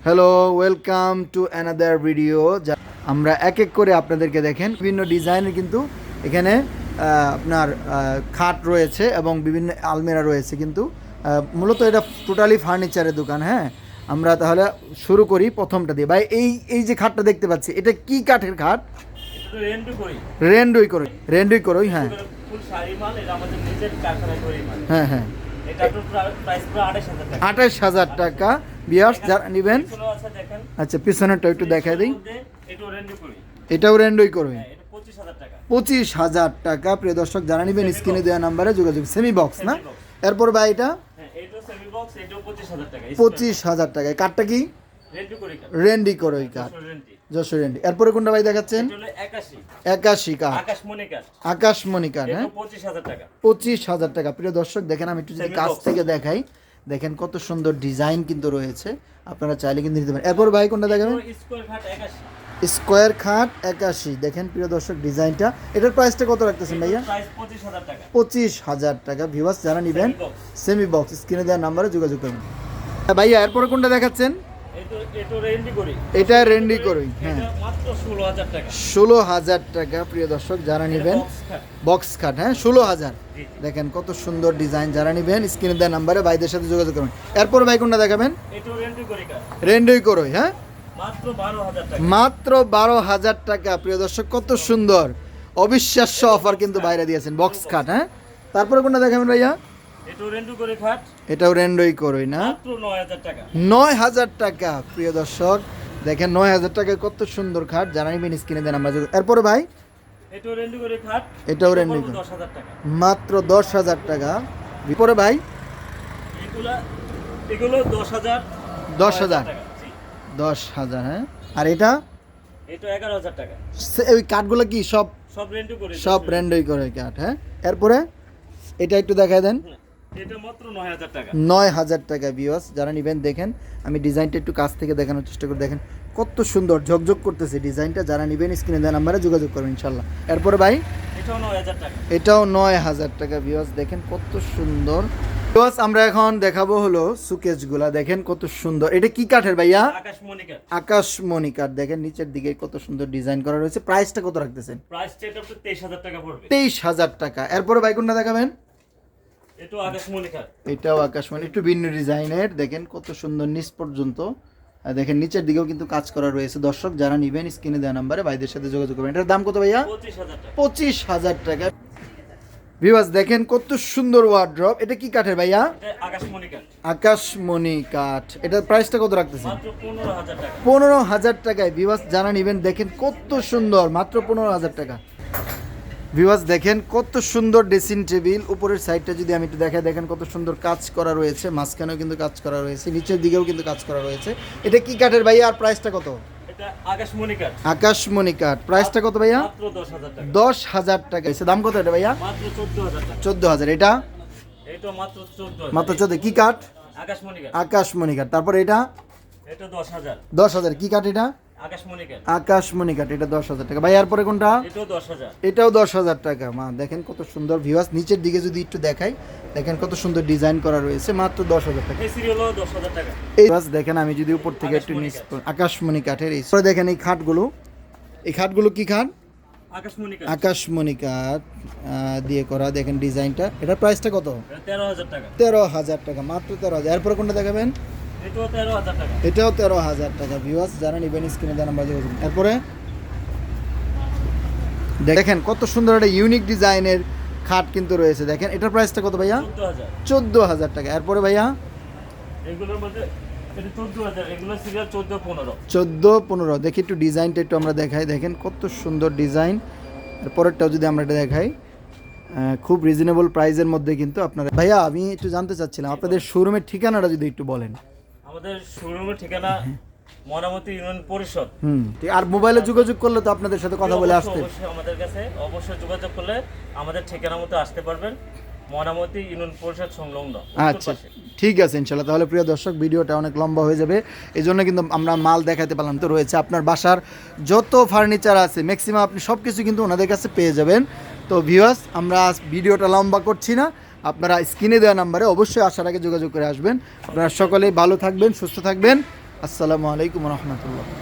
Hello, welcome to another video. আমরা এক এক করে আপনাদেরকে দেখেন বিভিন্ন ডিজাইনের কিন্তু এখানে আপনার খাট রয়েছে এবং বিভিন্ন আলমিরা রয়েছে কিন্তু মূলত এটা টোটালি ফার্নিচারের দোকান। হ্যাঁ, আমরা তাহলে শুরু করি প্রথমটা দিয়ে। ভাই এই এই যে খাটটা দেখতে পাচ্ছি, এটা কি কাঠের খাট? রেন্ডুই করই। হ্যাঁ হ্যাঁ হ্যাঁ, 28,000 টাকা। বিয়ার্স যারা নেবেন, আচ্ছা পিছনেরটা একটু দেখাই দিই। এটাও রেন্ডুই করবে, 25,000 টাকা। প্রিয় দর্শক যারা নেবেন স্ক্রিনে দেওয়া নাম্বারে যোগাযোগ। সেমি বক্স না? এরপর ভাই এটা 25,000 টাকায়। কাঠটা কি? রেন্ডি করই কাঠ, যশোর রেন্ডি। এরপরে কোনটা ভাই দেখাচ্ছেন? 81 কাঠ, আকাশমণি কাঠ। হ্যাঁ 25,000 টাকা। প্রিয় দর্শক দেখেন, আমি একটু যদি কাছ থেকে দেখাই, দেখেন কত সুন্দর ডিজাইন কিন্তু রয়েছে, আপনারা চাইলে কিন্তু নিতে পারেন। এরপর ভাই কোনটা দেখাবেন? স্কোয়ার খাট 81। দেখেন প্রিয় দর্শক ডিজাইনটা, এটার প্রাইসটা কত রাখতেছেন ভাইয়া? 25,000 টাকা। ভিউয়ার্স যারা নেবেন সেমি বক্স স্ক্রিনে দেওয়া নাম্বারে যোগাযোগ করবেন। ভাইয়া এরপরে কোনটা দেখাচ্ছেন? এটা রেন্ডি করই। হ্যাঁ 16,000 টাকা। প্রিয় দর্শক যারা নেবেন বক্স খাট, হ্যাঁ 16,000। দেখেন কত সুন্দর ডিজাইন, যারা নেবেন স্ক্রিনে দেওয়া নাম্বারে ভাইদের সাথে যোগাযোগ করবেন। এরপর ভাই কোনটা দেখাবেন? রেন্ডি করই। হ্যাঁ মাত্র 12,000 টাকা। প্রিয় দর্শক কত সুন্দর, অবিশ্বাস্য অফার কিন্তু বাইরে দিয়েছেন বক্স খাট। হ্যাঁ তারপরে কোনটা দেখাবেন ভাইয়া? এটাও রেন্ডই করই না, 9,000 টাকা। প্রিয় দর্শক দেখেন 9,000 টাকায় কত সুন্দর খাট, যারা নেবেন স্ক্রিনে দেন আমরা। এরপরে ভাই এটাও রেন্ডি করে, মাত্র 10,000 টাকা। এরপরে ভাই এগুলো 10,000। 10,000। হ্যাঁ আর এটা 11,000 টাকা। ওই কাঠগুলো কি সব রেন্ডই করে কাঠ? হ্যাঁ এরপরে এটা একটু দেখায় দেন। এটা মাত্র 9,000 টাকা। 9,000 টাকা। ভিউয়ার্স যারা নেবেন দেখেন, আমি ডিজাইনটা একটু কাছ থেকে দেখানোর চেষ্টা করি। দেখেন কত সুন্দর ঝকঝক করতেছে ডিজাইনটা, যারা নেবেন স্ক্রিনে দেওয়া নাম্বারে যোগাযোগ করবেন ইনশাল্লাহ। এরপরে ভাই এটাও 9,000 টাকা। এটাও 9,000 টাকা। ভিউয়ার্স দেখেন কত সুন্দর। ভিউয়ার্স আমরা এখন দেখাবো হলো সুকেসগুলা। দেখেন কত সুন্দর, এটা কি কাঠের ভাইয়া? আকাশমণি কাঠ। দেখেন নিচের দিকে কত সুন্দর ডিজাইন করা রয়েছে। প্রাইসটা কত রাখতেছেন? প্রাইসটা এটা 23,000 টাকা পড়বে। 23,000 টাকা। এরপরে ভাই কোনটা দেখাবেন? এটাও আকাশমণি কাঠ। এটাও আকাশমণি, একটু ভিন্ন ডিজাইনের। দেখেন কত সুন্দর নিচ পর্যন্ত। দেখেন নিচের দিকেও কিন্তু কাজ করা রয়েছে। দর্শক যারা নেবেন স্ক্রিনে দেওয়া নাম্বারে ভাইদের সাথে যোগাযোগ করবেন। এটার দাম কত ভাইয়া? 25,000 টাকা। ভিউয়ার্স দেখেন কত সুন্দর ওয়ার্ড্রপ। এটা কি কাঠের ভাইয়া? আকাশমণি কাঠ। এটার প্রাইসটা কত রাখতেছেন? 15,000 টাকায়। ভিউয়ার্স যারা নেবেন দেখেন কত সুন্দর, মাত্র 15,000 টাকা। ভিউয়ার্স দেখেন কত সুন্দর ড্রেসিং টেবিল। উপরের সাইডটা যদি আমি একটু দেখাই, দেখেন কত সুন্দর কাজ করা রয়েছে, মাঝখানেও কিন্তু কাজ করা রয়েছে, নিচের দিকেও কিন্তু কাজ করা রয়েছে। এটা কি কাঠের ভাইয়া আর প্রাইসটা কত? আকাশমণি কাঠ। প্রাইসটা কত ভাইয়া? 10,000 টাকা। দাম কত এটা ভাইয়া? 14,000। এটা মাত্র 14। কি কাঠ? আকাশমণি কাঠ। তারপরে এটা 10,000। কি কাঠ এটা? আকাশমণি কাঠ। এটা 10,000 টাকা। ভাই এরপরে কোনটা? এটাও 10,000 টাকা। মা দেখেন কত সুন্দর। ভিউয়ার্স নিচের দিকে যদি একটু দেখাই, দেখেন কত সুন্দর ডিজাইন করা রয়েছে, মাত্র 10,000 টাকা। এই দেখেন আমি যদি উপর থেকে একটু নিচ, আকাশমণি কাঠের। এই দেখেন এই খাটগুলো, এই খাটগুলো কি খাট? আকাশমণি কাঠ দিয়ে করা। দেখেন ডিজাইনটা। এটার প্রাইসটা কত? 13,000 টাকা। মাত্র 13,000। এরপরে কোনটা দেখাবেন? এটাও 13,000 টাকা। ভিউয়ার্স যারা নেবেন স্ক্রিনে দেওয়া নাম্বার যোগাযোগ। এরপরে দেখেন কত সুন্দর একটা ইউনিক ডিজাইনের খাট কিন্তু রয়েছে। দেখেন এটার প্রাইসটা কত ভাইয়া? 14,000 টাকা। এরপরে ভাইয়া 14-15। দেখি একটু ডিজাইনটা একটু আমরা দেখাই। দেখেন কত সুন্দর ডিজাইন। এরপরেরটাও যদি আমরা এটা দেখাই, খুব রিজনেবল প্রাইসের মধ্যে কিন্তু আপনারা। ভাইয়া আমি একটু জানতে চাচ্ছিলাম আপনাদের শোরুমের ঠিকানাটা যদি একটু বলেন। আমাদের শোরুমের ঠিকানা ময়নামতি ইউনিয়ন পরিষদ। আর মোবাইলে যোগাযোগ করলে তো আপনাদের সাথে কথা বলে আসতে, আমাদের কাছে অবশ্যই যোগাযোগ করলে আমাদের ঠিকানা মতো আসতে পারবেন, ময়নামতি ইউনিয়ন পরিষদ সংলগ্ন। আচ্ছা ঠিক আছে ইনশাল্লাহ। তাহলে প্রিয় দর্শক ভিডিওটা অনেক লম্বা হয়ে যাবে, এই জন্য কিন্তু আমরা মাল দেখাতে পারলাম। তো রয়েছে আপনার বাসার যত ফার্নিচার আছে ম্যাক্সিমাম আপনি সব কিছু কিন্তু ওনাদের কাছে পেয়ে যাবেন। তো ভিউয়ার্স আমরা ভিডিওটা লম্বা করছি না, আপনারা স্ক্রিনে দেওয়া নাম্বারে অবশ্যই আসার আগে যোগাযোগ করে আসবেন। আপনারা সকলেই ভালো থাকবেন, সুস্থ থাকবেন। আসসালামু আলাইকুম রহমতুল্লাহ।